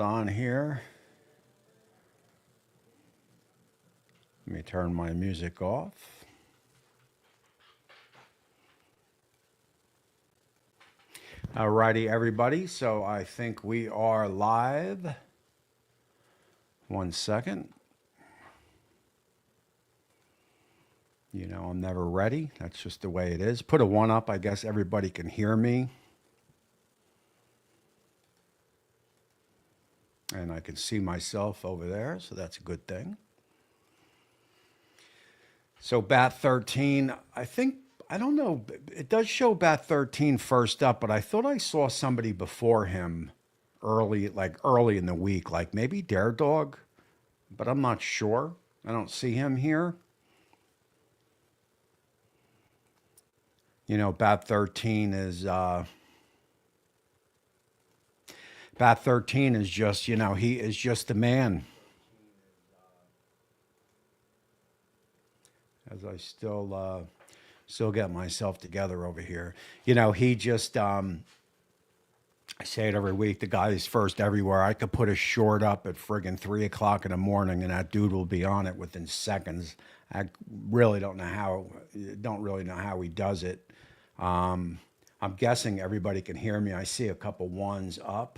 on here. Let me turn my music off. Alrighty, everybody. So I think we are live. 1 second. You know, I'm never ready. That's just the way it is. Put a 1 up. I guess everybody can hear me. And I can see myself over there, so that's a good thing. So Bat 13, I don't know, it does show Bat 13 first up, but I thought I saw somebody before him early in the week, like maybe Dare Dog, but I'm not sure. I don't see him here. You know, Bat 13 is Bat 13 is just, he is just a man. As I still get myself together over here. He just, I say it every week, the guy is first everywhere. I could put a short up at friggin' 3 o'clock in the morning and that dude will be on it within seconds. I really don't really know how he does it. I'm guessing everybody can hear me. I see a couple ones up.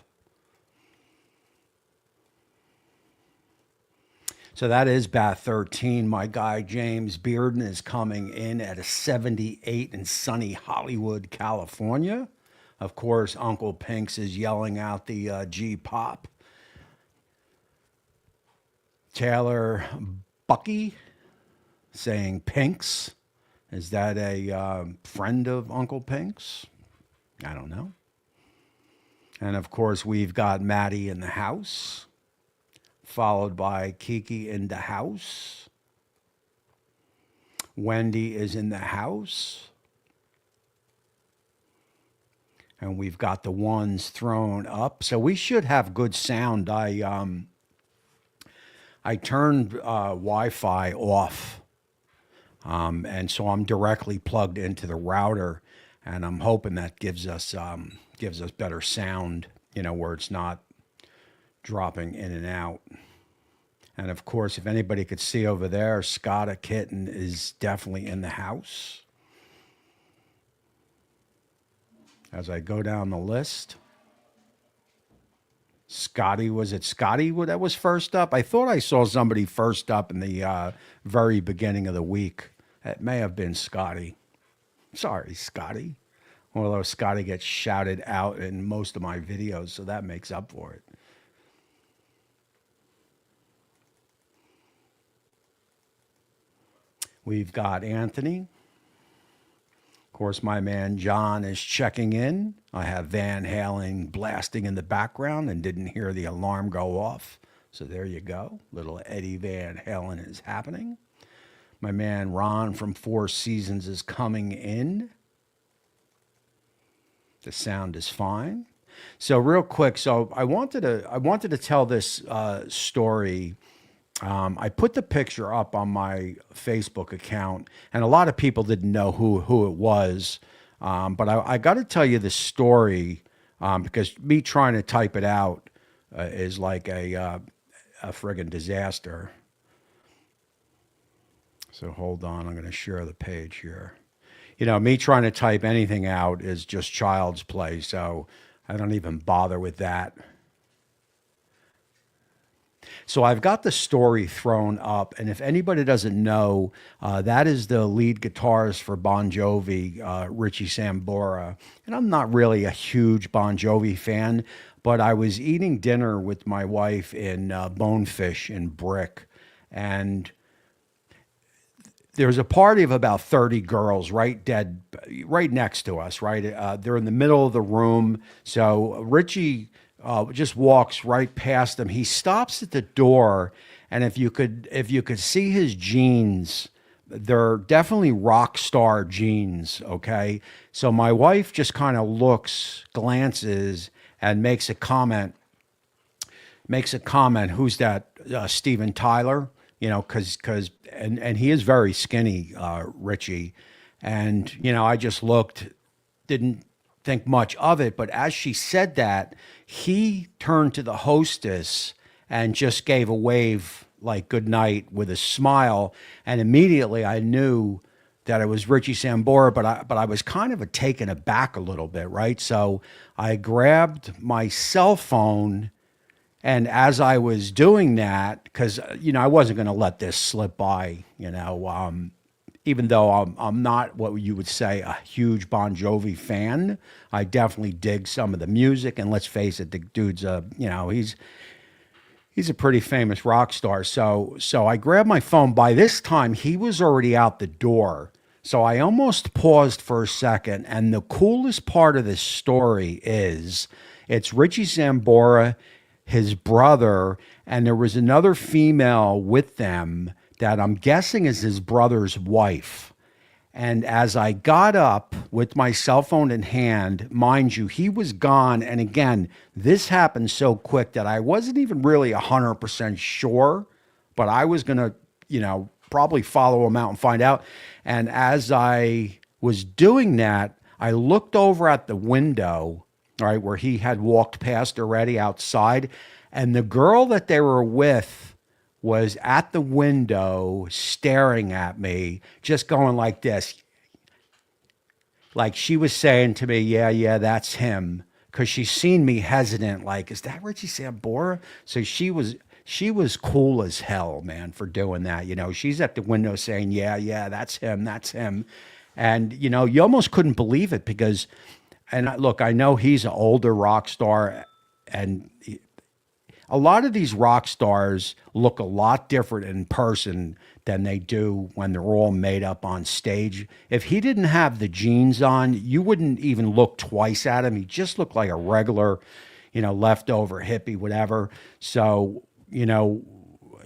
So that is Bat 13. My guy James Bearden is coming in at a 78 in sunny Hollywood, California. Of course, Uncle Pinks is yelling out the G-pop. Taylor Bucky saying Pinks. Is that a friend of Uncle Pinks? I don't know. And of course, we've got Maddie in the house, followed by Kiki in the house. Wendy is in the house. And we've got the ones thrown up. So we should have good sound. I turned Wi-Fi off. And so I'm directly plugged into the router. And I'm hoping that gives us better sound, where it's not dropping in and out. And of course, if anybody could see over there, Scotta Kitten is definitely in the house. As I go down the list, was it Scotty that was first up? I thought I saw somebody first up in the very beginning of the week. It may have been Scotty. Sorry, Scotty. Although Scotty gets shouted out in most of my videos, so that makes up for it. We've got Anthony. Of course, my man John is checking in. I have Van Halen blasting in the background and didn't hear the alarm go off. So there you go. Little Eddie Van Halen is happening. My man Ron from Four Seasons is coming in. The sound is fine. So real quick, I wanted to tell this story. I put the picture up on my Facebook account, and a lot of people didn't know who it was. But I got to tell you the story because me trying to type it out is like a friggin' disaster. So hold on, I'm going to share the page here. Me trying to type anything out is just child's play, so I don't even bother with that. So I've got the story thrown up, and if anybody doesn't know, that is the lead guitarist for Bon Jovi, Richie Sambora. And I'm not really a huge Bon Jovi fan, but I was eating dinner with my wife in Bonefish in Brick, and there's a party of about 30 girls right next to us, right? They're in the middle of the room. So Richie just walks right past them. He stops at the door, and if you could see his jeans, they're definitely Rockstar jeans, okay? So my wife just kind of glances, and makes a comment. Who's that? Steven Tyler? Because he is very skinny, Richie. And, I just looked, didn't think much of it. But as she said that, he turned to the hostess and just gave a wave like good night with a smile. And immediately I knew that it was Richie Sambora, but I was kind of taken aback a little bit, right? So I grabbed my cell phone, and as I was doing that, because I wasn't going to let this slip by, even though I'm not what you would say a huge Bon Jovi fan, I definitely dig some of the music. And let's face it, the dude's he's a pretty famous rock star. So I grabbed my phone. By this time, he was already out the door. So I almost paused for a second. And the coolest part of this story is it's Richie Sambora, his brother, and there was another female with them that I'm guessing is his brother's wife. And as I got up with my cell phone in hand, mind you, he was gone. And again, this happened so quick that I wasn't even really 100% sure, but I was going to, probably follow him out and find out. And as I was doing that, I looked over at the window, right, where he had walked past already outside. And the girl that they were with was at the window staring at me, just going like this. Like she was saying to me, yeah, that's him. Because she's seen me hesitant, like, is that Richie Sambora? So she was cool as hell, man, for doing that. She's at the window saying, yeah, that's him, that's him. And, you almost couldn't believe it because, look, I know he's an older rock star, and a lot of these rock stars look a lot different in person than they do when they're all made up on stage. If he didn't have the jeans on, you wouldn't even look twice at him. He just looked like a regular, leftover hippie, whatever. So,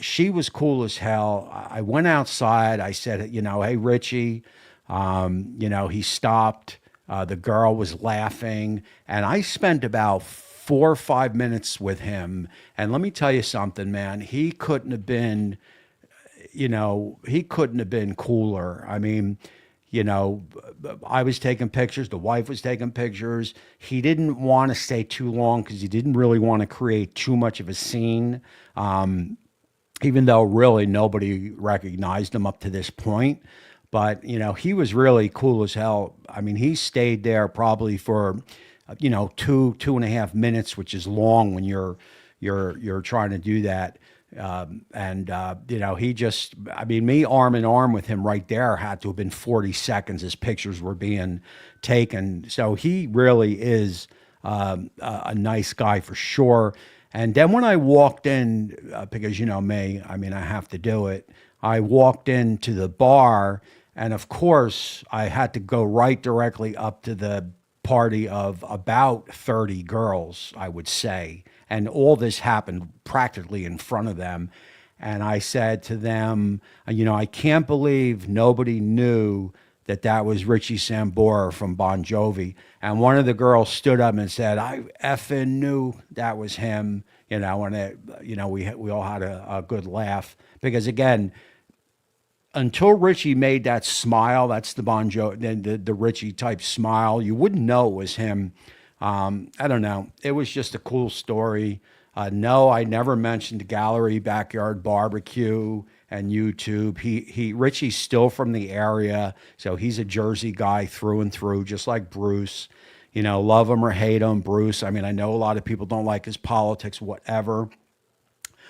she was cool as hell. I went outside. I said, hey, Richie, he stopped. The girl was laughing, and I spent about 4 or 5 minutes with him. And let me tell you something, man, he couldn't have been cooler. I mean, I was taking pictures. The wife was taking pictures. He didn't want to stay too long because he didn't really want to create too much of a scene. Even though really nobody recognized him up to this point. But, he was really cool as hell. I mean, he stayed there probably for, 2.5 minutes, which is long when you're trying to do that. He just, me arm in arm with him right there had to have been 40 seconds as pictures were being taken. So he really is a nice guy for sure. And then when I walked in, because me, I have to do it. I walked into the bar, and of course I had to go right directly up to the party of about 30 girls, I would say. And all this happened practically in front of them. And I said to them, I can't believe nobody knew that was Richie Sambora from Bon Jovi. And one of the girls stood up and said, I effing knew that was him. And we all had a good laugh because again, until Richie made that smile, that's the Bon Jovi, the Richie type smile, you wouldn't know it was him. I don't know. It was just a cool story. No, I never mentioned Gallery Backyard Barbecue and YouTube. Richie's still from the area, so he's a Jersey guy through and through, just like Bruce. Love him or hate him, Bruce. I know a lot of people don't like his politics, whatever.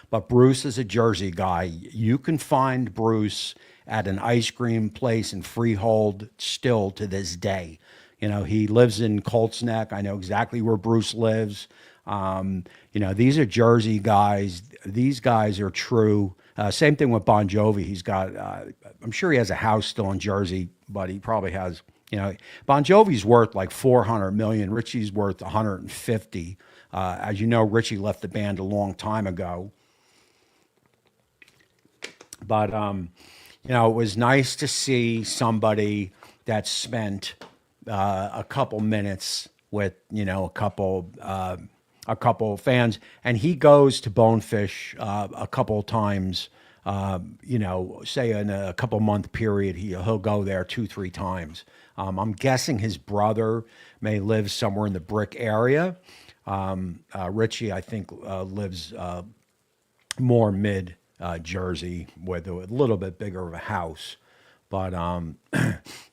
But Bruce is a Jersey guy. You can find Bruce at an ice cream place in Freehold still to this day. He lives in Colts Neck. I know exactly where Bruce lives. These are Jersey guys. These guys are true. Same thing with Bon Jovi. He's got, I'm sure he has a house still in Jersey, but he probably has, Bon Jovi's worth like 400 million. Richie's worth 150. As you know, Richie left the band a long time ago. But, it was nice to see somebody that spent a couple minutes with, a couple fans. And he goes to Bonefish a couple times say in a couple month period, he'll go there 2, 3 times. I'm guessing his brother may live somewhere in the Brick area. Richie, I think, lives more mid Jersey with a little bit bigger of a house. But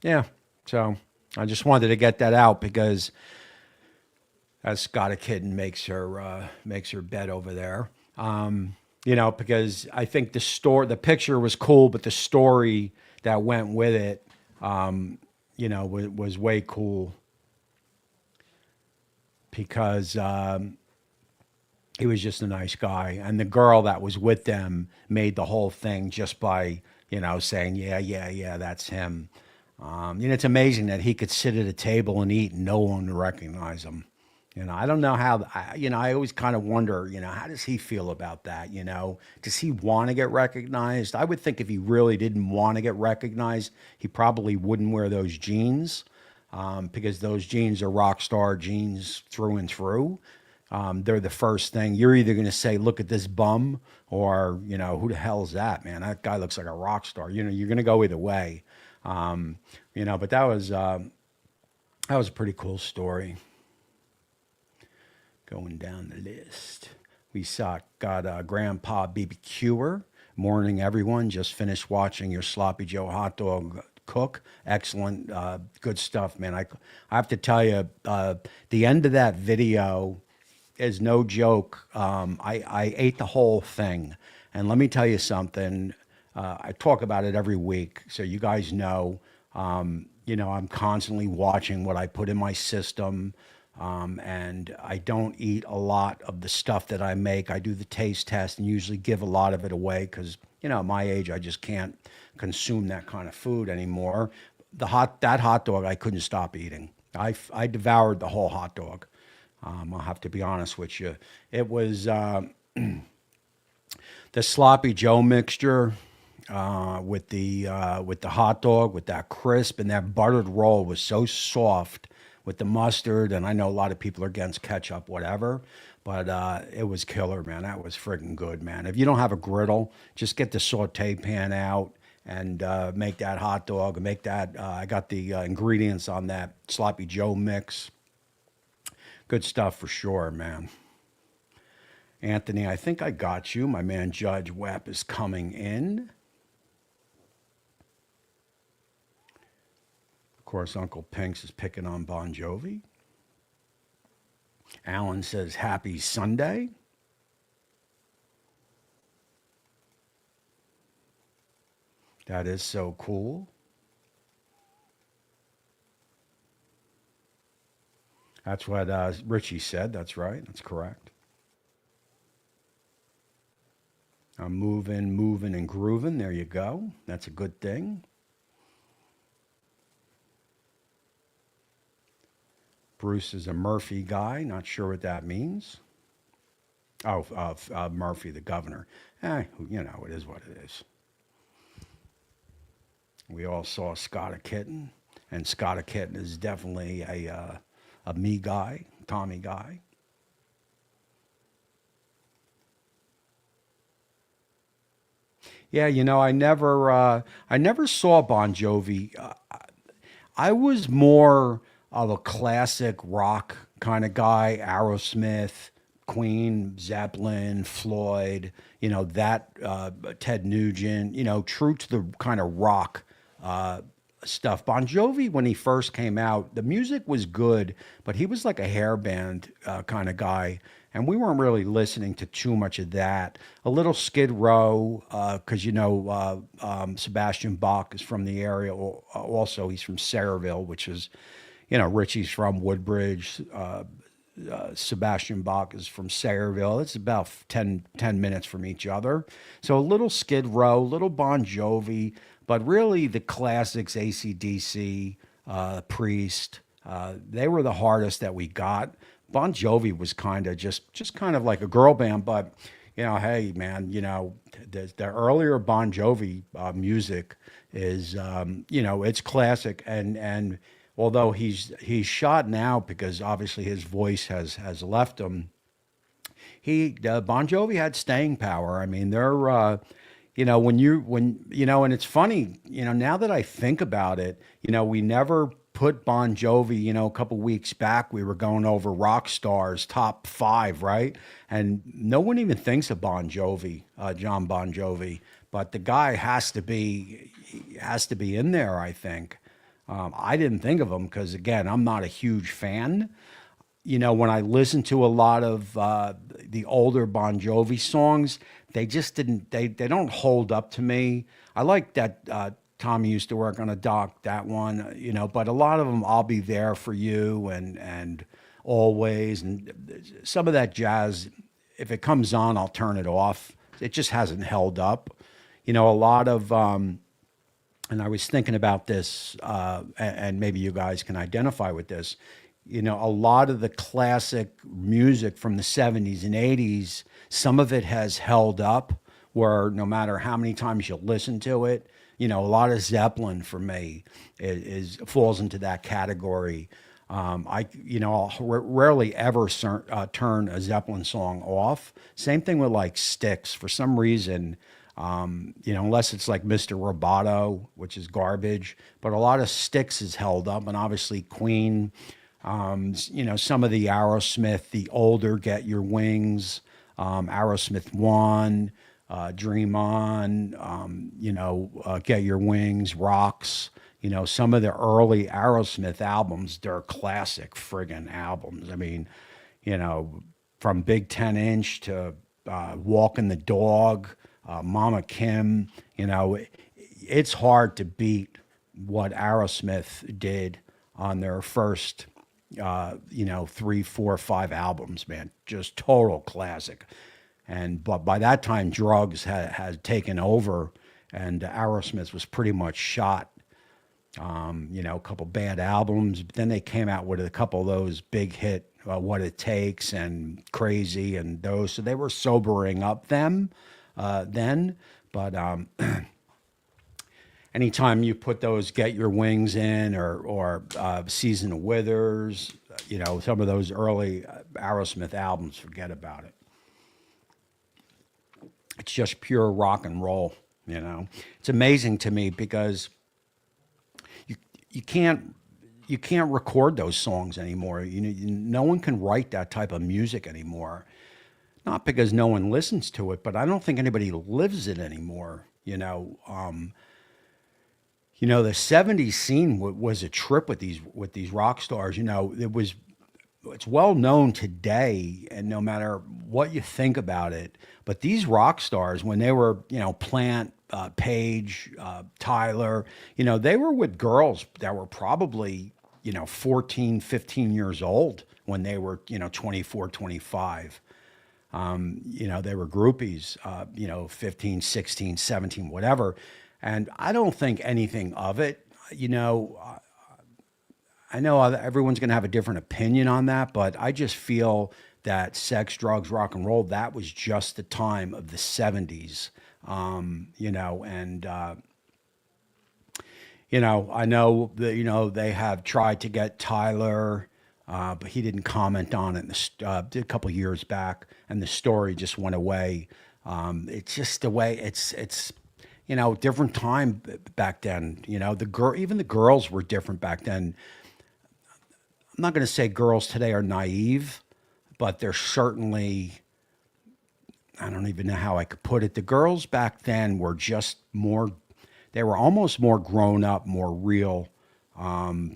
yeah, so I just wanted to get that out because as Scott a kitten makes her bed over there. Because I think the picture was cool, but the story that went with it, was way cool because he was just a nice guy, and the girl that was with them made the whole thing just by saying yeah, yeah, yeah, that's him. It's amazing that he could sit at a table and eat and no one would recognize him. I don't know how, I always kind of wonder, how does he feel about that? Does he want to get recognized? I would think if he really didn't want to get recognized, he probably wouldn't wear those jeans because those jeans are Rockstar jeans through and through. They're the first thing. You're either going to say, look at this bum, or, who the hell is that, man? That guy looks like a rock star. You're going to go either way. But that was a pretty cool story. Going down the list, we got Grandpa BBQer. Morning, everyone. Just finished watching your Sloppy Joe hot dog cook. Excellent, good stuff, man. I have to tell you, the end of that video is no joke. I ate the whole thing, and let me tell you something. I talk about it every week, so you guys know. I'm constantly watching what I put in my system. And I don't eat a lot of the stuff that I make. I do the taste test and usually give a lot of it away because, at my age, I just can't consume that kind of food anymore. That hot dog, I couldn't stop eating. I devoured the whole hot dog. I'll have to be honest with you. It was the sloppy Joe mixture with the hot dog, with that crisp, and that buttered roll was so soft with the mustard. And I know a lot of people are against ketchup, whatever, but it was killer, man. That was friggin' good, man. If you don't have a griddle, just get the saute pan out and make that hot dog and make that. I got the ingredients on that sloppy Joe mix. Good stuff for sure, man. Anthony, I think I got you. My man Judge Webb is coming in. Of course, Uncle Pinks is picking on Bon Jovi. Alan says, happy Sunday. That is so cool. That's what Richie said. That's right. That's correct. I'm moving, and grooving. There you go. That's a good thing. Bruce is a Murphy guy. Not sure what that means. Oh, Murphy, the governor. It is what it is. We all saw Scott a Kitten, and Scott a Kitten is definitely a me guy, Tommy guy. Yeah, I never saw Bon Jovi. I was more of a classic rock kind of guy, Aerosmith, Queen, Zeppelin, Floyd, that Ted Nugent, true to the kind of rock stuff. Bon Jovi, when he first came out, the music was good, but he was like a hair band kind of guy. And we weren't really listening to too much of that. A little Skid Row, because Sebastian Bach is from the area. Also, he's from Sayreville, which is, Richie's from Woodbridge. Sebastian Bach is from Sayreville. It's about 10 minutes from each other. So a little Skid Row, little Bon Jovi, but really the classics, AC/DC, Priest, they were the hardest that we got. Bon Jovi was kind of just kind of like a girl band, but hey man, the earlier Bon Jovi music is it's classic, and although he's shot now because obviously his voice has left him, Bon Jovi had staying power. I mean, they're and it's funny, now that I think about it, we never put Bon Jovi, a couple weeks back, we were going over Rockstar's top five, right? And no one even thinks of Bon Jovi, John Bon Jovi, but the guy has to be in there, I think. I didn't think of him because, again, I'm not a huge fan. When I listen to a lot of the older Bon Jovi songs, they just didn't, they don't hold up to me. I like that Tommy used to work on a dock, that one, but a lot of them, I'll be there for you and always. And some of that jazz, if it comes on, I'll turn it off. It just hasn't held up. A lot of, and I was thinking about this, and maybe you guys can identify with this. A lot of the classic music from the 70s and 80s, some of it has held up where no matter how many times you listen to it, a lot of Zeppelin for me falls into that category. I'll rarely ever turn a Zeppelin song off. Same thing with like Styx. For some reason, unless it's like Mr. Roboto, which is garbage, but a lot of Styx is held up, and obviously Queen. Some of the Aerosmith, the older Get Your Wings, Aerosmith One, Dream On, Get Your Wings, Rocks. Some of the early Aerosmith albums, they're classic friggin' albums. I mean, you know, from Big 10 Inch to Walking the Dog, Mama Kim, it's hard to beat what Aerosmith did on their first, 3, 4, 5 albums, man. Just total classic. But by that time, drugs had taken over, and Aerosmith was pretty much shot. A couple bad albums, but then they came out with a couple of those big hit, What It Takes and Crazy and those. So they were sobering up them then. But anytime you put those Get Your Wings in or Season of Withers, some of those early Aerosmith albums, forget about it. It's just pure rock and roll. It's amazing to me because you you can't you can't record those songs anymore. No one can write that type of music anymore. Not because no one listens to it, but I don't think anybody lives it anymore. The '70s scene was a trip with these rock stars. It's well known today, and no matter what you think about it, but these rock stars, when they were, Plant, Page, Tyler, they were with girls that were probably, 14, 15 years old when they were, 24, 25. They were groupies, 15, 16, 17, whatever. And I don't think anything of it. I know everyone's going to have a different opinion on that, but I just feel that sex, drugs, rock and roll, that was just the time of the '70s. I know that, they have tried to get Tyler, but he didn't comment on it a couple of years back, and the story just went away. It's just the way it's different time back then. Even the girls were different back then. I'm not going to say girls today are naive, but they're certainly, I don't even know how I could put it. The girls back then were just more, they were almost more grown up, more real,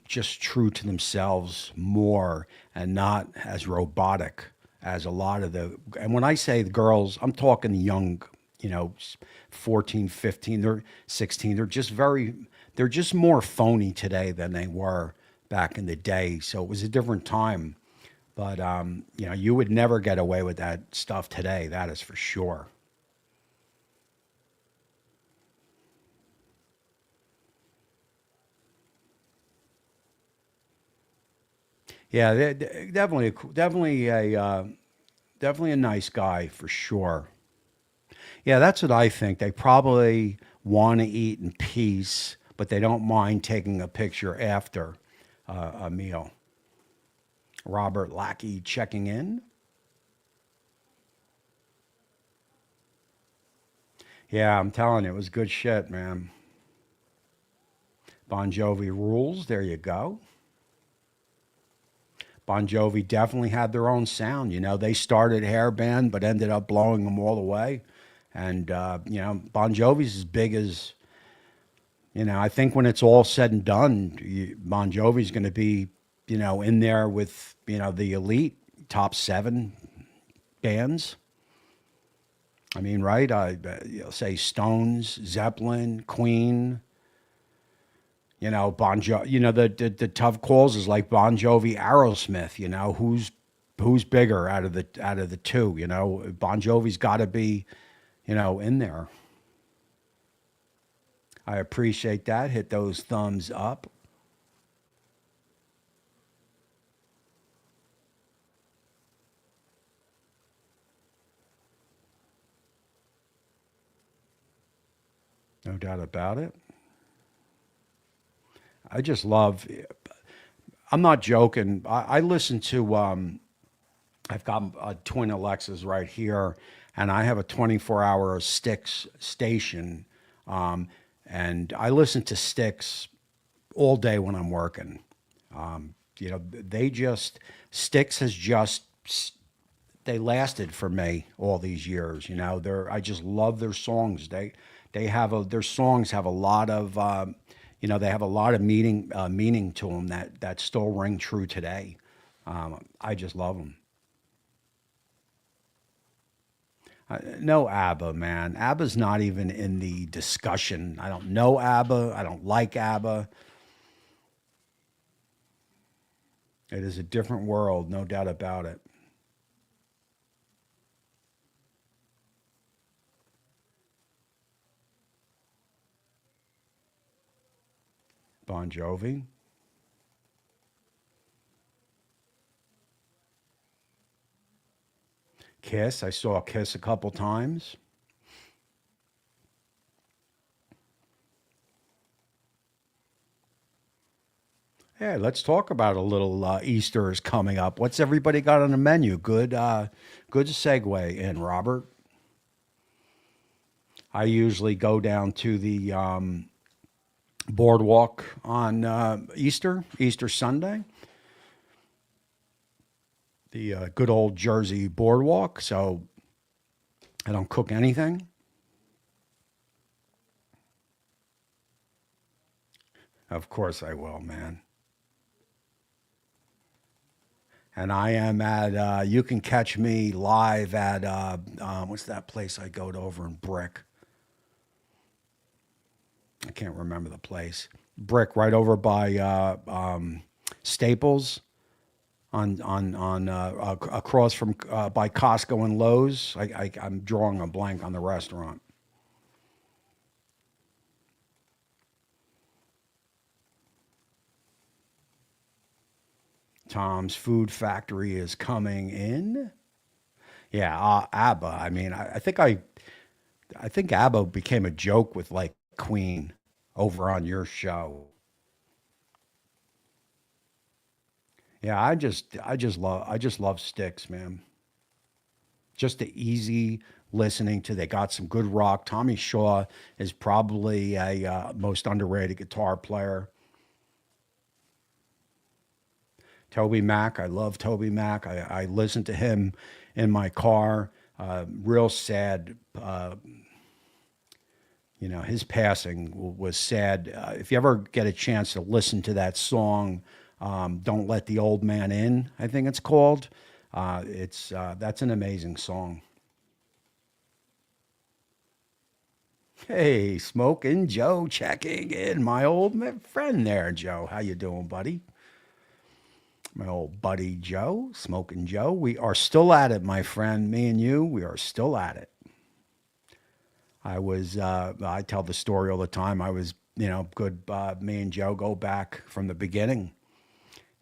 just true to themselves more, and not as robotic as a lot of and when I say the girls, I'm talking the young, 14, 15, they're 16. They're just more phony today than they were back in the day. So it was a different time. But, you would never get away with that stuff today. That is for sure. Yeah, definitely a nice guy for sure. Yeah, that's what I think. They probably want to eat in peace, but they don't mind taking a picture after a meal. Robert Lackey checking in. Yeah, I'm telling you, it was good shit, man. Bon Jovi rules. There you go. Bon Jovi definitely had their own sound. You know, they started hair band, but ended up blowing them all the way. And you know, Bon Jovi's as big as you know. I think when it's all said and done, Bon Jovi's going to be you know in there with you know the elite top seven bands. I mean, right? I you know, say Stones, Zeppelin, Queen. You know, you know, the tough calls is like Bon Jovi, Aerosmith. You know, who's bigger out of the two? You know, Bon Jovi's got to be, you know, in there. I appreciate that. Hit those thumbs up. No doubt about it. I just love. I'm not joking. I listen to. I've got twin Alexas right here, and I have a 24-hour Sticks station, um, and I listen to Sticks all day when I'm working. You know, they just Sticks has just they lasted for me all these years. You know, they're I just love their songs. They have a their songs have a lot of you know they have a lot of meaning to them that still ring true today. I just love them. No ABBA, man. ABBA's not even in the discussion. I don't know ABBA. I don't like ABBA. It is a different world, no doubt about it. Bon Jovi, Kiss. I saw Kiss a couple times. Hey, let's talk about a little Easter is coming up. What's everybody got on the menu? Good segue in, Robert. I usually go down to the boardwalk on Easter Sunday, the good old Jersey boardwalk. So I don't cook anything. Of course I will, man. And I am at, you can catch me live at, what's that place I go to over in Brick? I can't remember the place. Brick, right over by Staples on across from by Costco and Lowe's. I'm drawing a blank on the restaurant. Tom's Food Factory is coming in. Yeah, ABBA. I mean, I think ABBA became a joke with like Queen over on your show. Yeah, I just love Sticks, man. Just the easy listening to. They got some good rock. Tommy Shaw is probably a most underrated guitar player. Toby Mac, I love Toby Mac. I listen to him in my car. Real sad. You know, his passing was sad. If you ever get a chance to listen to that song, "Don't Let the Old Man In," I think it's called. It's That's an amazing song. Hey, Smoking Joe checking in, my old friend there, Joe. How you doing, buddy? My old buddy Joe, Smoking Joe. We are still at it, my friend. Me and you, we are still at it. I tell the story all the time. I was, you know, good. Me and Joe go back from the beginning,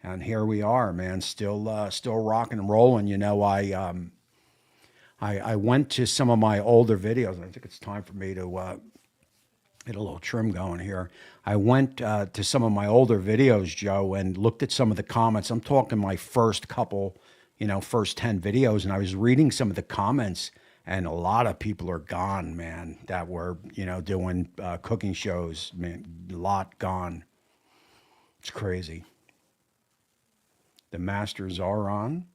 and here we are, man. Still rocking and rolling. You know, I went to some of my older videos. I think it's time for me to get a little trim going here. I went to some of my older videos, Joe, and looked at some of the comments. I'm talking my first couple, you know, first 10 videos, and I was reading some of the comments, and a lot of people are gone, man, that were, doing cooking shows. Man, a lot gone. It's crazy. The Masters are on.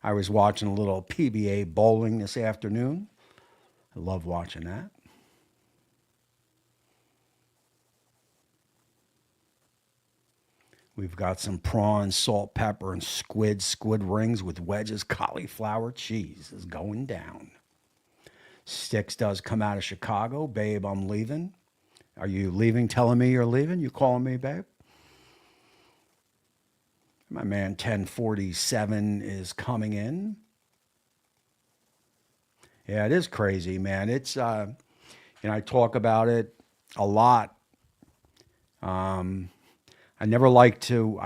I was watching a little PBA bowling this afternoon. I love watching that. We've got some prawns, salt, pepper, and squid rings with wedges, cauliflower cheese is going down. Sticks does come out of Chicago. Babe, I'm leaving. Are you leaving, telling me you're leaving? You calling me, babe? My man 1047 is coming in. Yeah, it is crazy, man. I talk about it a lot. Um, I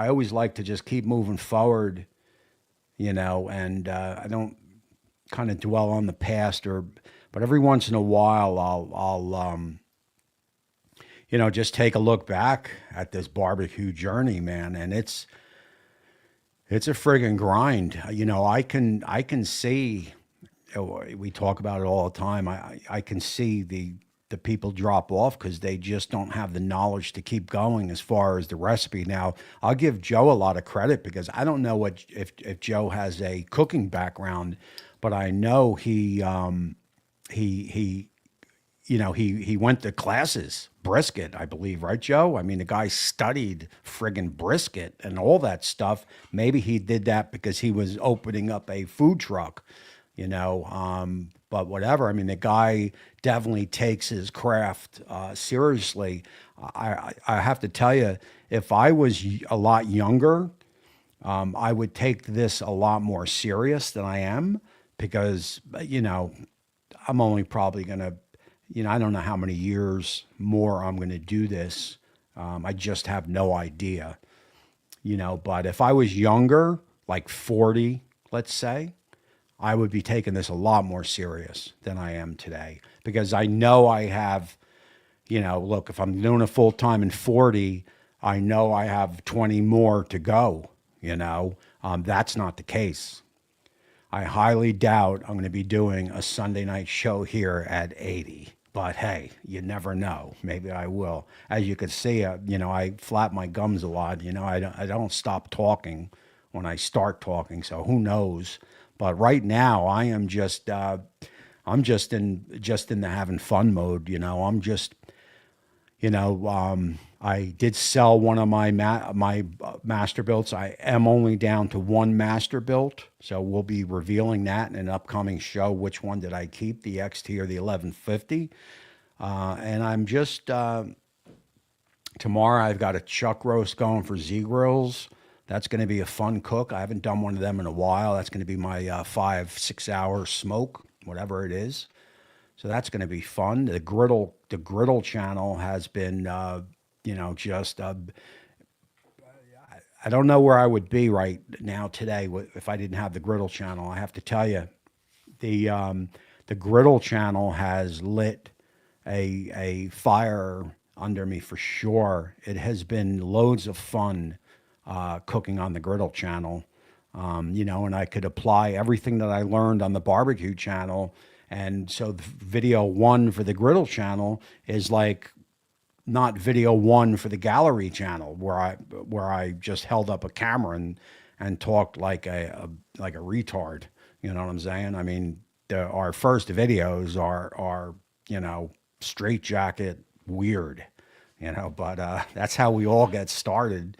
always like to just keep moving forward, and I don't kind of dwell on the past but every once in a while I'll just take a look back at this barbecue journey, man. And it's a friggin' grind. I can see, we talk about it all the time. I can see the people drop off because they just don't have the knowledge to keep going as far as the recipe. Now, I'll give Joe a lot of credit because I don't know if Joe has a cooking background, but I know he he went to classes, brisket, I believe, right, Joe? I mean, the guy studied friggin' brisket and all that stuff. Maybe he did that because he was opening up a food truck, but whatever. I mean, the guy definitely takes his craft seriously. I have to tell you, if I was a lot younger, I would take this a lot more serious than I am because, I'm only probably going to, I don't know how many years more I'm going to do this. I just have no idea, but if I was younger, like 40, let's say, I would be taking this a lot more serious than I am today because I know I have, look, if I'm doing a full time in 40, I know I have 20 more to go, that's not the case. I highly doubt I'm going to be doing a Sunday night show here at 80. But hey, you never know. Maybe I will. As you can see, I flap my gums a lot. I don't stop talking when I start talking. So who knows? But right now, I'm just in the having fun mode. I'm just I did sell one of my master builds. I am only down to one master build, so we'll be revealing that in an upcoming show. Which one did I keep, the XT or the 1150? And I'm just tomorrow. I've got a chuck roast going for Z Grills. That's going to be a fun cook. I haven't done one of them in a while. That's going to be my 5-6 hour smoke, whatever it is. So that's going to be fun. The griddle channel has been, just I don't know where I would be right now today if I didn't have the griddle channel. I have to tell you, the griddle channel has lit a fire under me for sure. It has been loads of fun cooking on the griddle channel. And I could apply everything that I learned on the barbecue channel. And so the video one for the griddle channel is like not video one for the gallery channel where I just held up a camera and talked like a retard. You know what I'm saying? I mean, our first videos are straight jacket weird, but that's how we all get started.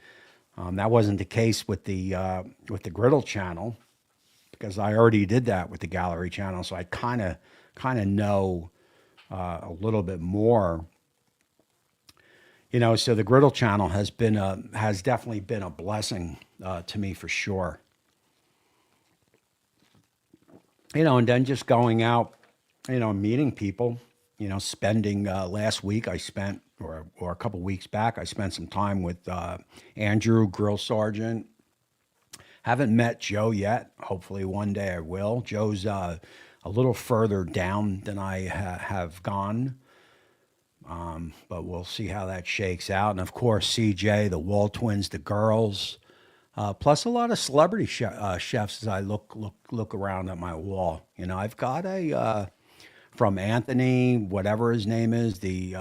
That wasn't the case with the griddle channel because I already did that with the gallery channel, so I kind of know a little bit more. So the griddle channel has definitely been a blessing to me for sure. And then just going out, meeting people. Spending last week I spent or a couple weeks back I spent some time with Andrew Grill Sergeant. Haven't met Joe yet. Hopefully one day I will. Joe's a little further down than I have gone, but we'll see how that shakes out. And of course, CJ, the Wall twins, the girls. plus a lot of celebrity chefs as I look around at my wall. You know, I've got a from Anthony, whatever his name is, the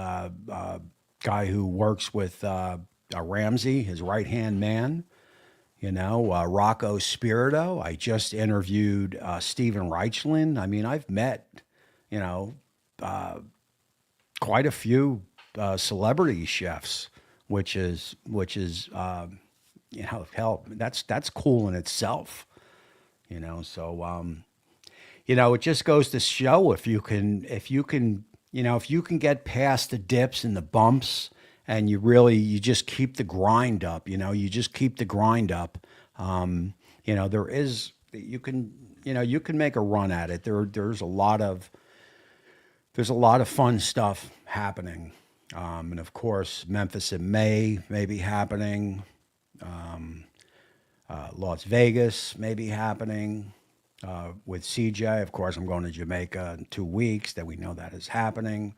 guy who works with Ramsey, his right hand man. You know, Rocco Spirito. I just interviewed Steven Reichlin. I mean, I've met, you know, quite a few celebrity chefs, which is you know, hell, that's cool in itself. You know, so you know, it just goes to show if you can, you know, if you can get past the dips and the bumps and you just keep the grind up, you know, you just keep the grind up. You know, you can, you know, you can make a run at it. There's a lot of fun stuff happening. And of course, Memphis in May may be happening. Las Vegas may be happening with CJ. Of course, I'm going to Jamaica in 2 weeks. That we know that is happening.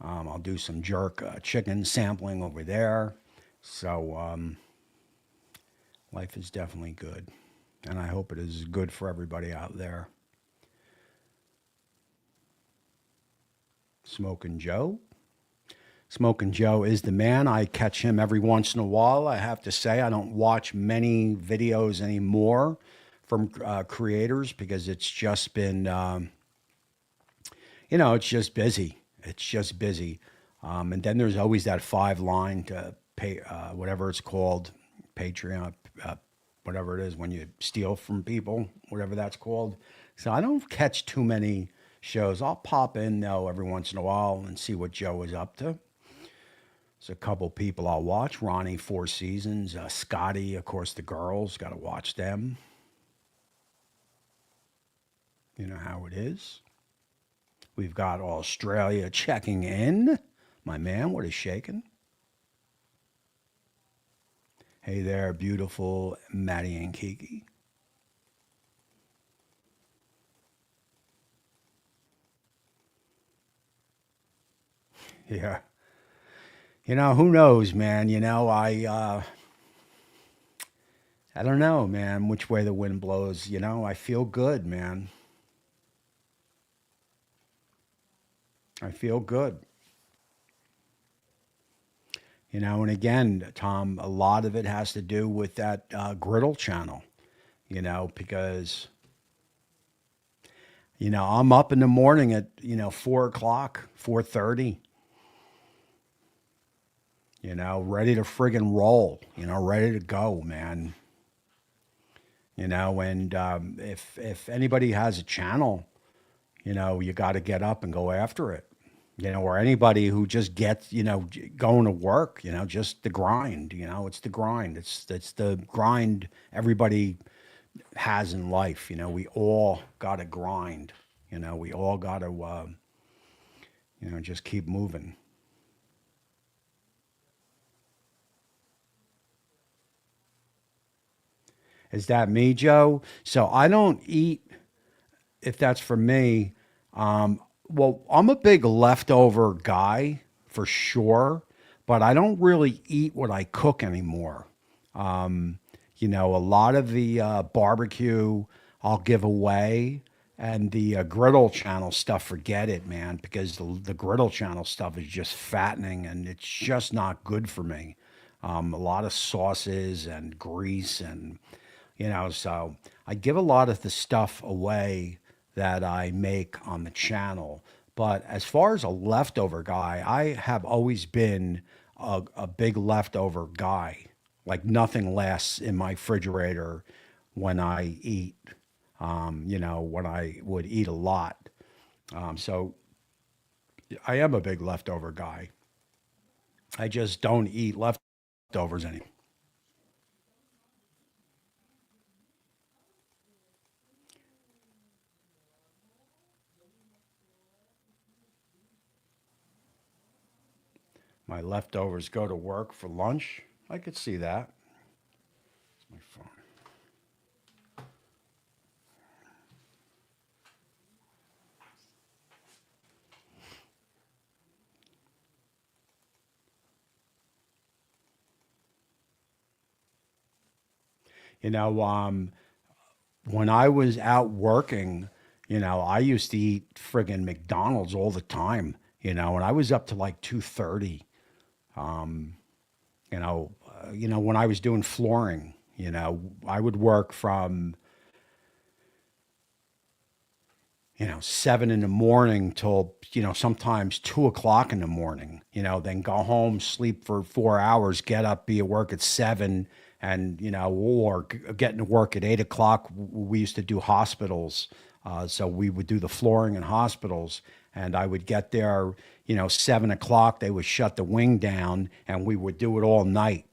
I'll do some jerk chicken sampling over there. So life is definitely good, and I hope it is good for everybody out there. Smoking Joe. Smoking Joe is the man. I catch him every once in a while. I have to say, I don't watch many videos anymore from creators because it's just been, you know, it's just busy. It's just busy. And then there's always that five line to pay, whatever it's called, Patreon, whatever it is, when you steal from people, whatever that's called. So I don't catch too many shows. I'll pop in though every once in a while and see what Joe is up to. There's a couple people I'll watch. Ronnie, Four Seasons. Scotty, of course, the girls. Got to watch them. You know how it is. We've got Australia checking in. My man, what is shaking? Hey there, beautiful Maddie and Kiki. Yeah. You know, who knows, man? You know, I don't know, man, which way the wind blows. You know, I feel good, man. I feel good. You know, and again, Tom, a lot of it has to do with that griddle channel, you know, because, you know, I'm up in the morning at, you know, 4 o'clock, 4:30, you know, ready to friggin' roll, you know, ready to go, man. You know, and if anybody has a channel, you know, you got to get up and go after it. You know, or anybody who just gets, you know, going to work, you know, just the grind, you know, it's the grind. It's the grind everybody has in life. You know, we all got to grind. You know, we all got to, you know, just keep moving. Is that me, Joe? So I don't eat, if that's for me. Well, I'm a big leftover guy for sure, but I don't really eat what I cook anymore. You know, a lot of the barbecue I'll give away, and the griddle channel stuff, forget it, man, because the griddle channel stuff is just fattening and it's just not good for me. A lot of sauces and grease, and you know, so I give a lot of the stuff away that I make on the channel. But as far as a leftover guy, I have always been a big leftover guy. Like nothing lasts in my refrigerator when I eat. You know, when I would eat a lot. So I am a big leftover guy. I just don't eat leftovers anymore. My leftovers go to work for lunch. I could see that. My phone. You know, when I was out working, I used to eat friggin' McDonald's all the time, and I was up to like 2:30. When I was doing flooring, I would work from 7 in the morning till, sometimes 2 o'clock in the morning, then go home, sleep for 4 hours, get up, be at work at 7, and, or getting to work at 8 o'clock. We used to do hospitals. So we would do the flooring in hospitals, and I would get there, 7 o'clock, they would shut the wing down, and we would do it all night,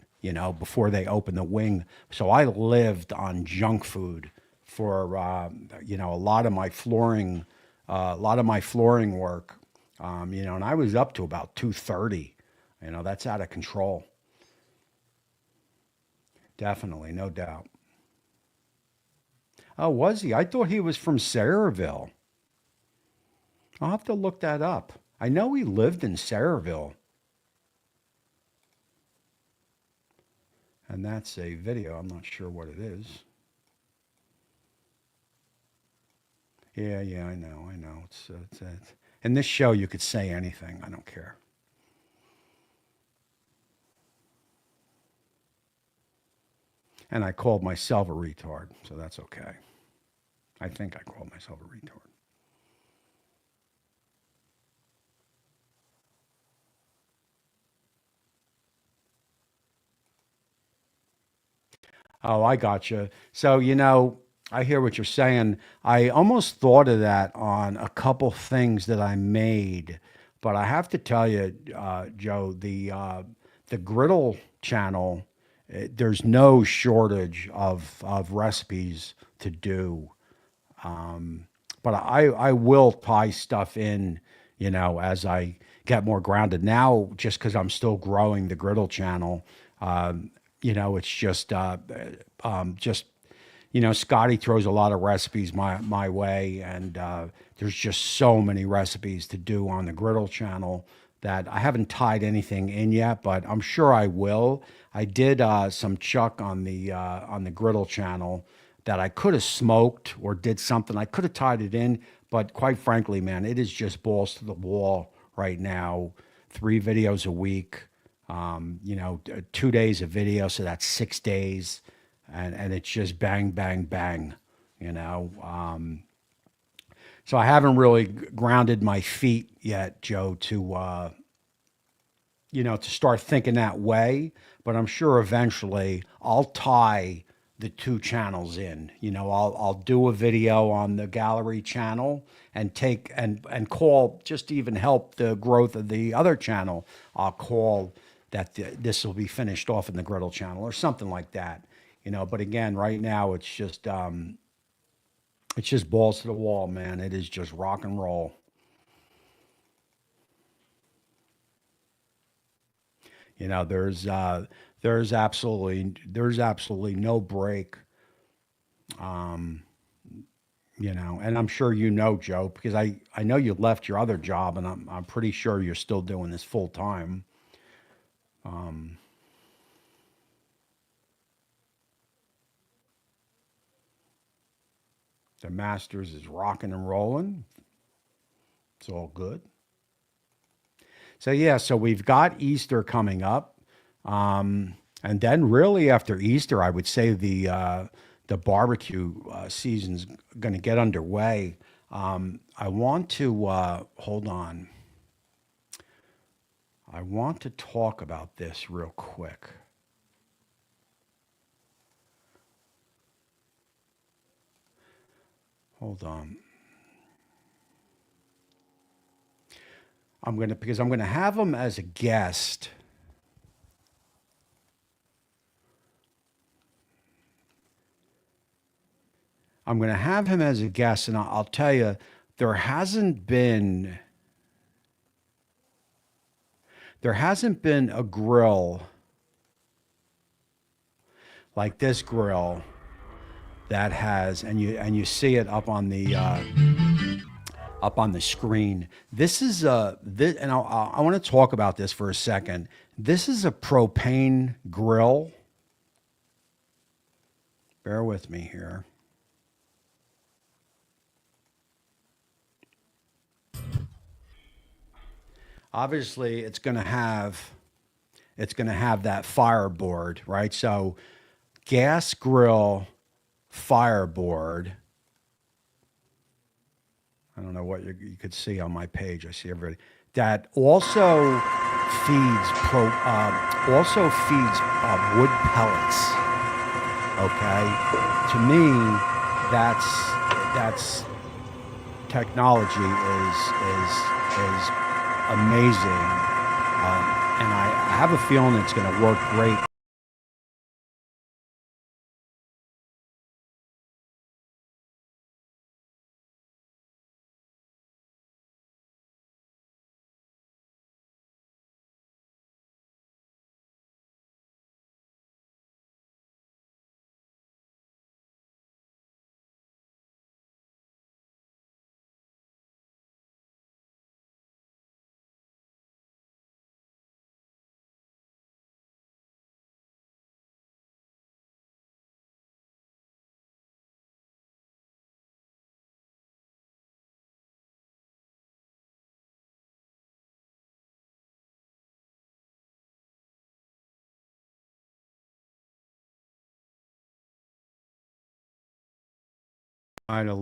before they opened the wing. So I lived on junk food for a lot of my flooring work, and I was up to about 2:30. That's out of control. Definitely, no doubt. Oh, was he? I thought he was from Sayreville. I'll have to look that up. I know he lived in Sayreville, and that's a video. I'm not sure what it is. Yeah, yeah, I know. It's in this show you could say anything. I don't care. And I called myself a retard, so that's okay. I think I called myself a retard. Oh, I got you. So, I hear what you're saying. I almost thought of that on a couple things that I made, but I have to tell you, Joe, the griddle channel, there's no shortage of recipes to do. But I will tie stuff in, as I get more grounded now, just because I'm still growing the griddle channel. It's just Scotty throws a lot of recipes my way, and there's just so many recipes to do on the griddle channel that I haven't tied anything in yet, but I'm sure I will. I did some chuck on the griddle channel that I could have smoked or did something. I could have tied it in, but quite frankly, man, it is just balls to the wall right now. 3 videos a week, 2 days of video, so that's 6 days, and it's just bang, bang, bang. You know, so I haven't really grounded my feet yet, Joe, to start thinking that way. But I'm sure eventually I'll tie the two channels in. I'll do a video on the gallery channel and take and call, just to even help the growth of the other channel. I'll call that this will be finished off in the griddle channel or something like that. But again, right now it's just balls to the wall, man. It is just rock and roll. There's absolutely no break. And I'm sure Joe, because I know you left your other job, and I'm pretty sure you're still doing this full time. The Masters is rocking and rolling. It's all good. So yeah, so we've got Easter coming up. And then really after Easter, I would say the barbecue season's going to get underway. I want to hold on. I want to talk about this real quick. Hold on. Because I'm gonna have him as a guest. I'm gonna have him as a guest, and I'll tell you, there hasn't been there hasn't been a grill like this grill that has, and you see it up on the screen. This is this, and I want to talk about this for a second. This is a propane grill, Bear with me here. Obviously, it's going to have that fireboard, right? So gas grill fireboard. I don't know what you could see on my page. I see everybody that also feeds wood pellets. Okay, to me, that's technology is amazing, and I have a feeling it's going to work great. Kind of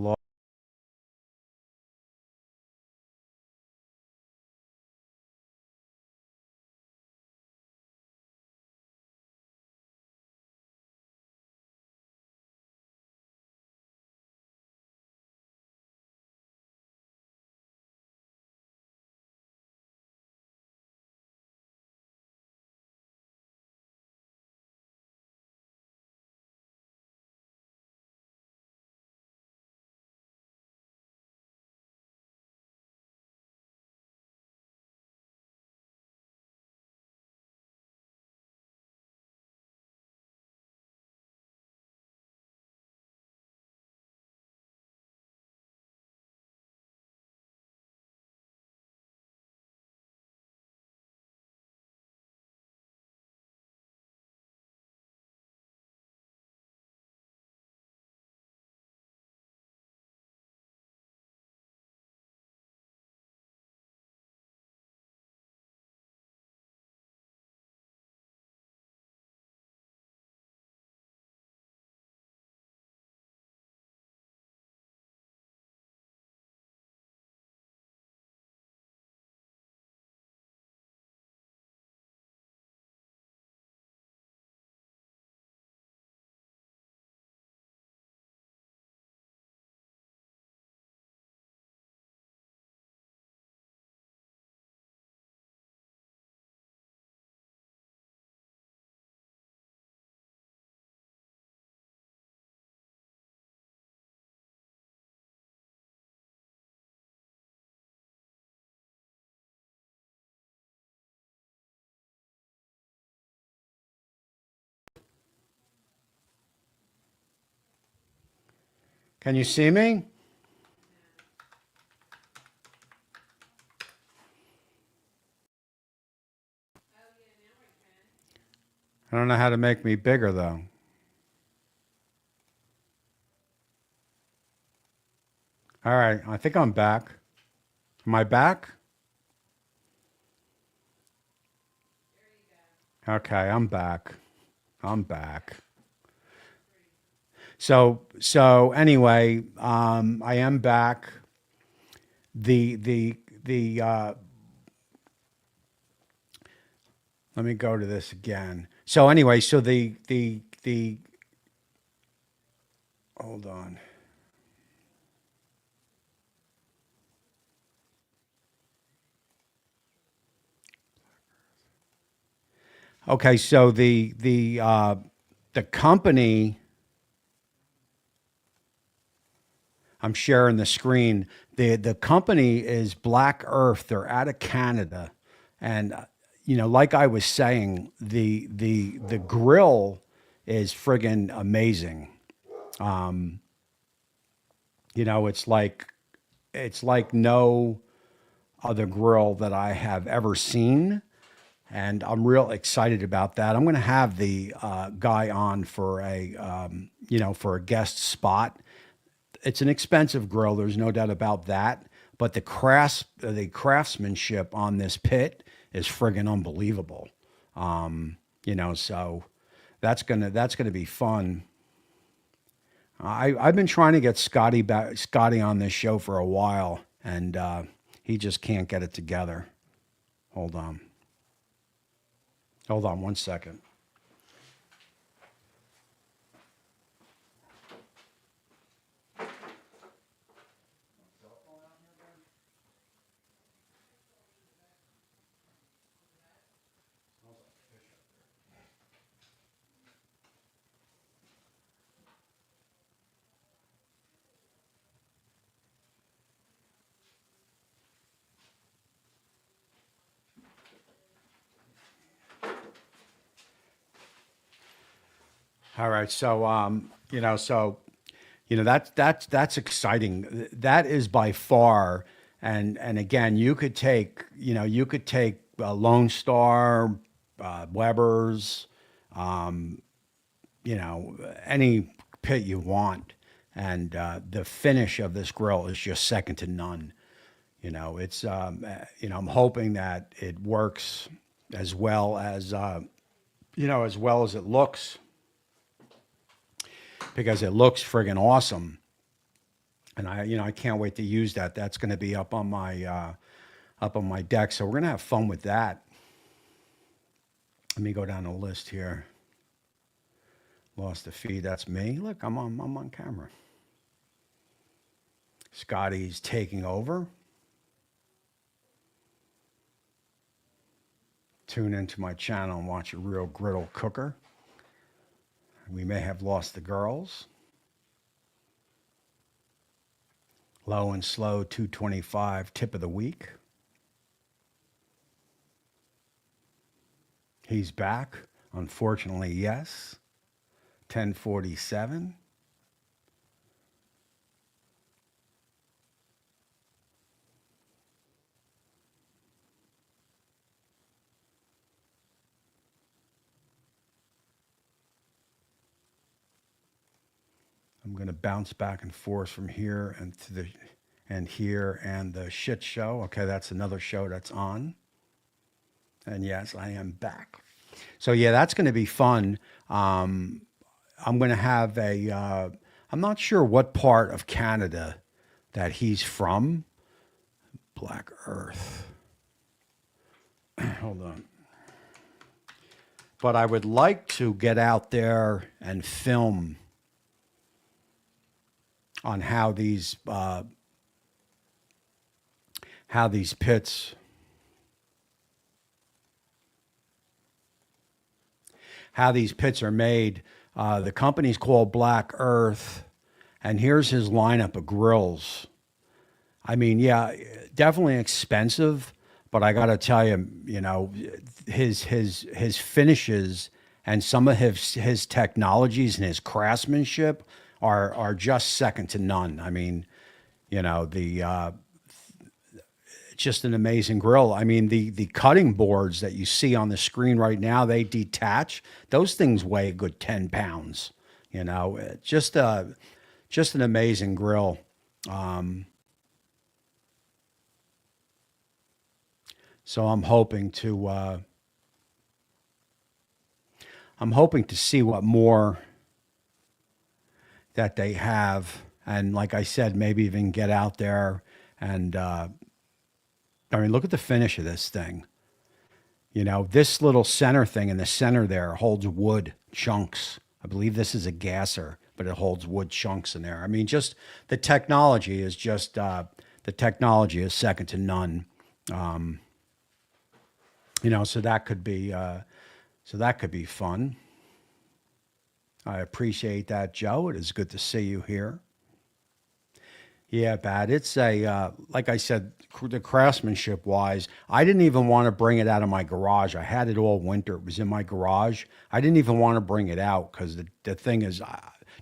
Can you see me? I don't know how to make me bigger though. All right, I think I'm back. Am I back? Okay, I'm back. I'm back. So anyway, I am back. The let me go to this again. So anyway, so the hold on. Okay, so the company, I'm sharing the screen. The company is Black Earth. They're out of Canada, and like I was saying, the grill is friggin' amazing. Um, it's like no other grill that I have ever seen, and I'm real excited about that. I'm going to have the guy on for for a guest spot. It's an expensive grill. There's no doubt about that. But the craftsmanship on this pit is friggin' unbelievable. So that's gonna be fun. I've been trying to get Scotty on this show for a while, and he just can't get it together. Hold on, hold on 1 second. All right, so that's exciting. That is by far, and again, you could take Lone Star, Weber's, any pit you want, and the finish of this grill is just second to none. I'm hoping that it works as well as it looks, because it looks friggin' awesome. And I can't wait to use that. That's going to be up on my deck. So we're going to have fun with that. Let me go down the list here. Lost the feed. That's me. Look, I'm on camera. Scotty's taking over. Tune into my channel and watch a real griddle cooker. We may have lost the girls. Low and slow 225 tip of the week. He's back. Unfortunately, yes. 1047. I'm going to bounce back and forth from here and here and the shit show. Okay, that's another show that's on. And yes, I am back. So yeah, that's going to be fun. I'm going to have I'm not sure what part of Canada that he's from. Black Earth. Hold on. But I would like to get out there and film on how these pits are made. The company's called Black Earth, and here's his lineup of grills. I mean, yeah, definitely expensive, but I got to tell you, his finishes and some of his technologies and his craftsmanship are just second to none. I mean, the just an amazing grill. I mean, the cutting boards that you see on the screen right now, they detach. Those things weigh a good 10 pounds. Just an amazing grill. Um, so I'm hoping to see what more that they have, and like I said, maybe even get out there and I mean, look at the finish of this thing. This little center thing in the center there holds wood chunks. I believe this is a gasser, but it holds wood chunks in there. I mean, just the technology is second to none. Um, so that could be fun. I appreciate that, Joe. It is good to see you here. Yeah, Pat. It's like I said, the craftsmanship wise, I didn't even want to bring it out of my garage. I had it all winter. It was in my garage. I didn't even want to bring it out because the thing is,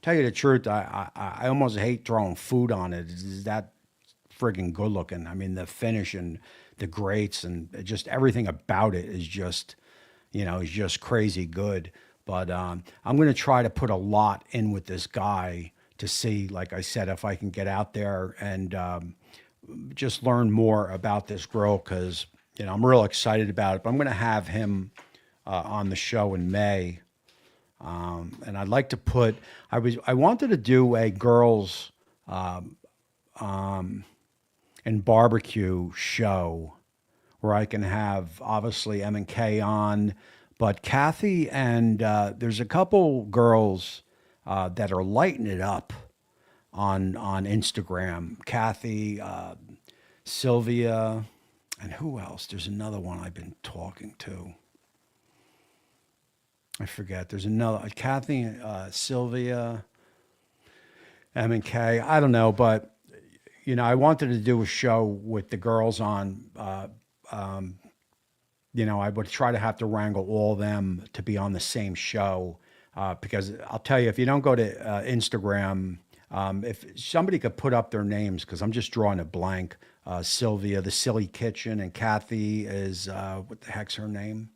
tell you the truth, I almost hate throwing food on it. It's that friggin' good looking. I mean, the finish and the grates and just everything about it is just crazy good. But I'm going to try to put a lot in with this guy to see, like I said, if I can get out there and just learn more about this grill because I'm real excited about it. But I'm going to have him on the show in May, and I'd like to put. I wanted to do a girls and barbecue show where I can have obviously M and K on, but Kathy and there's a couple girls that are lighting it up on Instagram. Kathy, Sylvia, and who else? There's another one I've been talking to. I forget. There's another Kathy, Sylvia, M and K. I don't know, but I wanted to do a show with the girls on. I would try to have to wrangle all of them to be on the same show because I'll tell you, if you don't go to Instagram, if somebody could put up their names, because I'm just drawing a blank. Sylvia, the Silly Kitchen, and Kathy is what the heck's her name?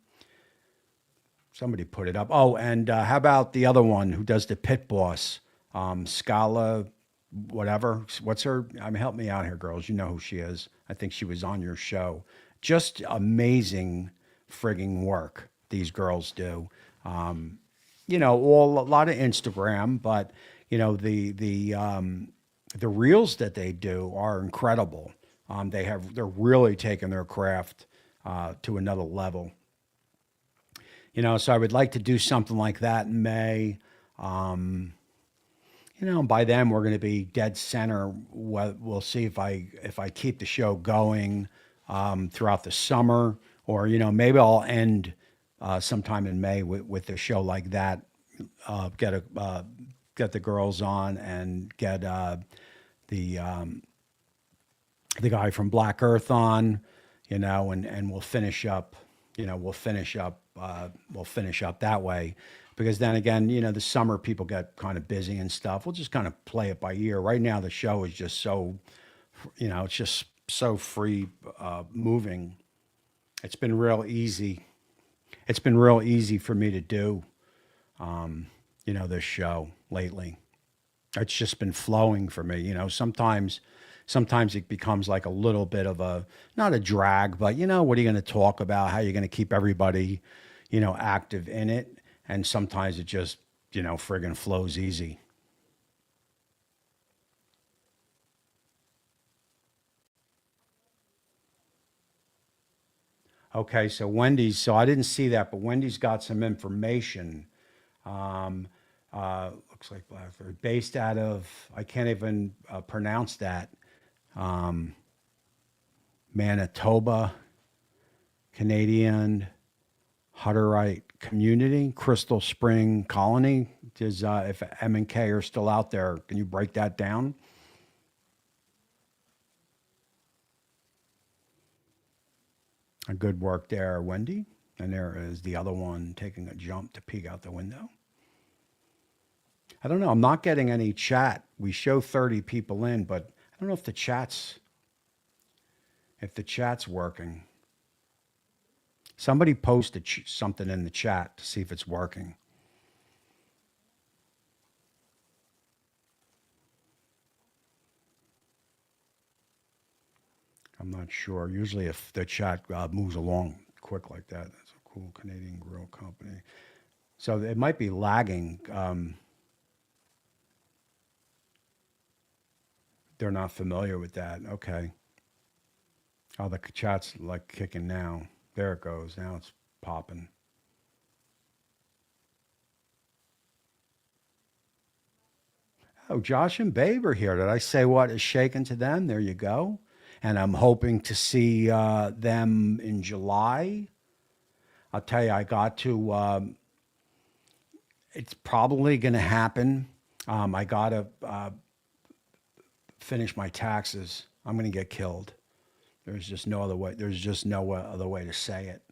Somebody put it up. Oh, and how about the other one who does the Pit Boss, Scala, whatever. What's her? I mean, help me out here, girls. You know who she is. I think she was on your show. Just amazing frigging work these girls do. A lot of Instagram, but the reels that they do are incredible. They're really taking their craft to another level. So I would like to do something like that in May. By then we're going to be dead center. We'll see if I keep the show going throughout the summer, or maybe I'll end sometime in May with a show like that. Get the girls on and get the guy from Black Earth on, and we'll finish up. We'll finish up that way. Because then again, the summer people get kind of busy and stuff. We'll just kind of play it by ear. Right now, the show is just so, it's just so free moving. It's been real easy. It's been real easy for me to do, this show lately. It's just been flowing for me. Sometimes it becomes like a little bit of not a drag, but what are you going to talk about? How are you going to keep everybody, active in it? And sometimes it just, friggin' flows easy. Okay, so Wendy's, so I didn't see that, but Wendy's got some information. Looks like Blackberry, based out of, I can't even pronounce that, Manitoba, Canadian Hutterite Community, Crystal Spring Colony. Does if M and K are still out there, can you break that down? A good work there, Wendy. And there is the other one taking a jump to peek out the window. I don't know. I'm not getting any chat. We show 30 people in, but I don't know if the chat's working. Somebody posted something in the chat to see if it's working. I'm not sure. Usually, if the chat moves along quick like that, that's a cool Canadian grill company. So it might be lagging. They're not familiar with that. Okay. Oh, the chat's like kicking now. There it goes. Now it's popping. Oh, Josh and Babe are here. Did I say what is shaken to them? There you go. And I'm hoping to see them in July. I'll tell you, I got to. It's probably going to happen. I got to finish my taxes. I'm going to get killed. There's just no other way. There's just no other way to say it.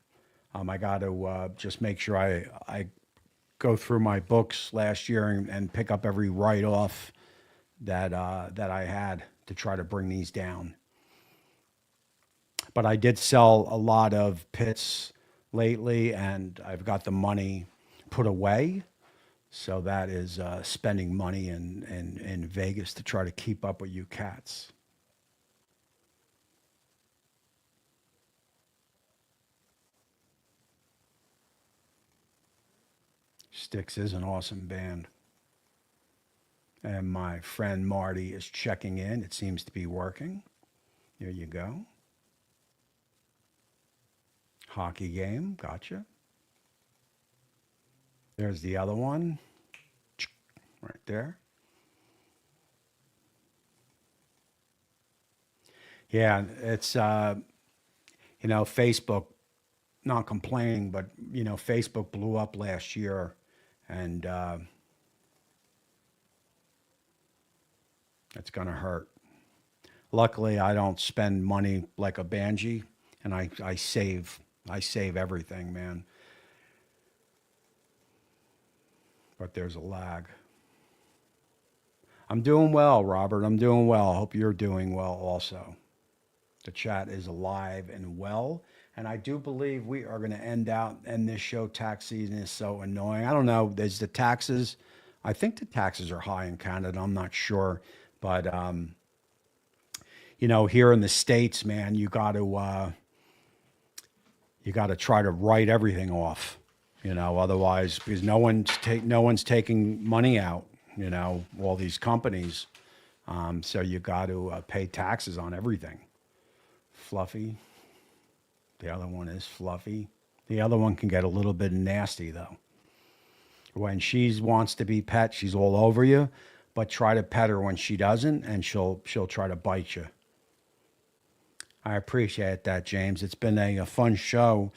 I got to just make sure I go through my books last year and pick up every write off that I had to try to bring these down. But I did sell a lot of pits lately, and I've got the money put away. So that is spending money in Vegas to try to keep up with you cats. Styx is an awesome band. And my friend Marty is checking in. It seems to be working. There you go. Hockey game. Gotcha. There's the other one right there. Yeah, it's Facebook, not complaining, but Facebook blew up last year, and it's gonna hurt. Luckily, I don't spend money like a banji, and I save everything, man. But there's a lag. I'm doing well, Robert. I'm doing well. I hope you're doing well also. The chat is alive and well. And I do believe we are going to end this show. Tax season is so annoying. I don't know. There's the taxes. I think the taxes are high in Canada. I'm not sure. But, here in the States, man, you got to try to write everything off, otherwise, because no one's taking money out, all these companies. So you got to pay taxes on everything. Fluffy. The other one is Fluffy. The other one can get a little bit nasty though. When she wants to be pet, she's all over you, but try to pet her when she doesn't, and she'll try to bite you. I appreciate that, James. It's been a fun show.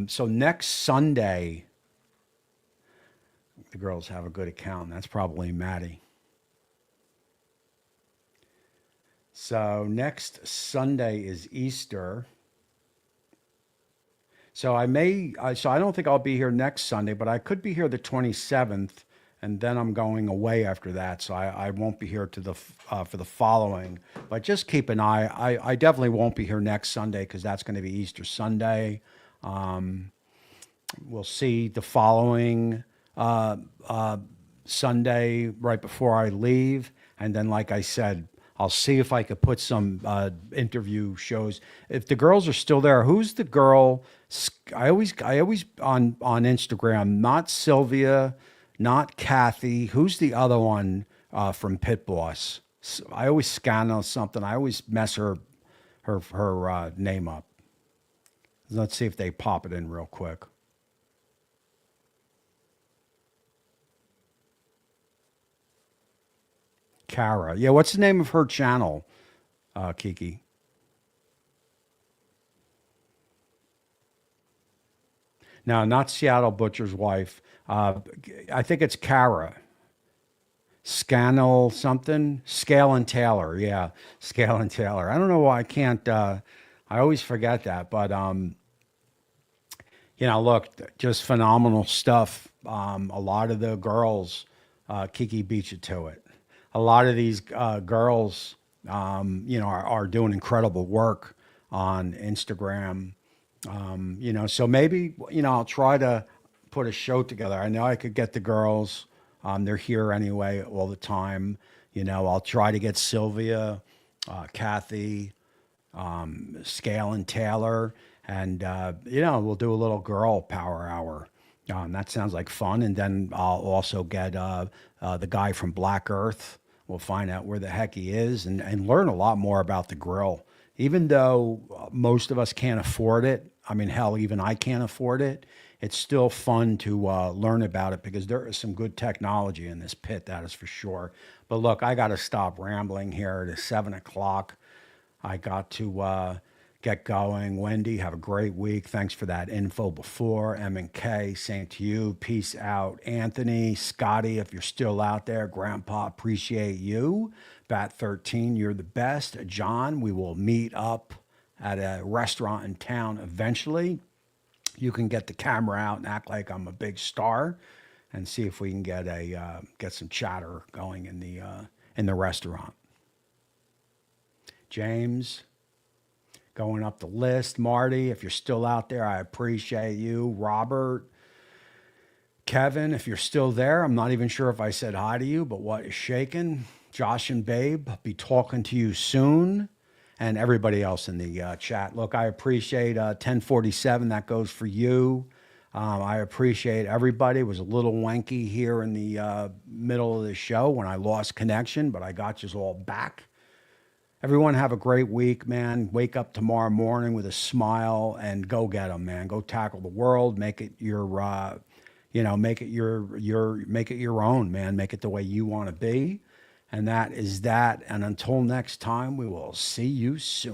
So next Sunday, the girls have a good account. That's probably Maddie. So next Sunday is Easter. So I don't think I'll be here next Sunday, but I could be here the 27th, and then I'm going away after that. So I won't be here for the following. But just keep an eye. I definitely won't be here next Sunday because that's going to be Easter Sunday. Um, we'll see the following Sunday right before I leave. And then, like I said, I'll see if I could put some interview shows. If the girls are still there, who's the girl? I always on Instagram, not Sylvia, not Kathy. Who's the other one from Pit Boss? I always scan on something. I always mess her name up. Let's see if they pop it in real quick. Kara. Yeah, what's the name of her channel, Kiki? No, not Seattle Butcher's wife. I think it's Kara. Scannell something. Scale and Taylor. Yeah, Scale and Taylor. I don't know why I can't. I always forget that. But look, just phenomenal stuff. A lot of the girls, Kiki beat you to it. A lot of these girls, are doing incredible work on Instagram. So maybe, I'll try to put a show together. I know I could get the girls. They're here anyway all the time. I'll try to get Sylvia, Kathy, Scale and Taylor, and we'll do a little girl power hour. That sounds like fun. And then I'll also get the guy from Black Earth. We'll find out where the heck he is and learn a lot more about the grill. Even though most of us can't afford it, I mean, hell, even I can't afford it. It's still fun to learn about it because there is some good technology in this pit, that is for sure. But look, I got to stop rambling here. It is 7 o'clock. I got to get going. Wendy, have a great week. Thanks for that info before. M and K, same to you. Peace out. Anthony, Scotty, if you're still out there, Grandpa, appreciate you. Bat 13, you're the best. John, we will meet up at a restaurant in town eventually. You can get the camera out and act like I'm a big star, and see if we can get some chatter going in the restaurant. James, going up the list. Marty, if you're still out there, I appreciate you. Robert, Kevin, if you're still there, I'm not even sure if I said hi to you, but what is shaking? Josh and Babe, be talking to you soon. And everybody else in the chat. Look, I appreciate 1047. That goes for you. I appreciate everybody. It was a little wanky here in the middle of the show when I lost connection, but I got you all back. Everyone have a great week, man. Wake up tomorrow morning with a smile and go get them, man. Go tackle the world. Make it your, make it make it your own, man. Make it the way you want to be. And that is that. And until next time, we will see you soon.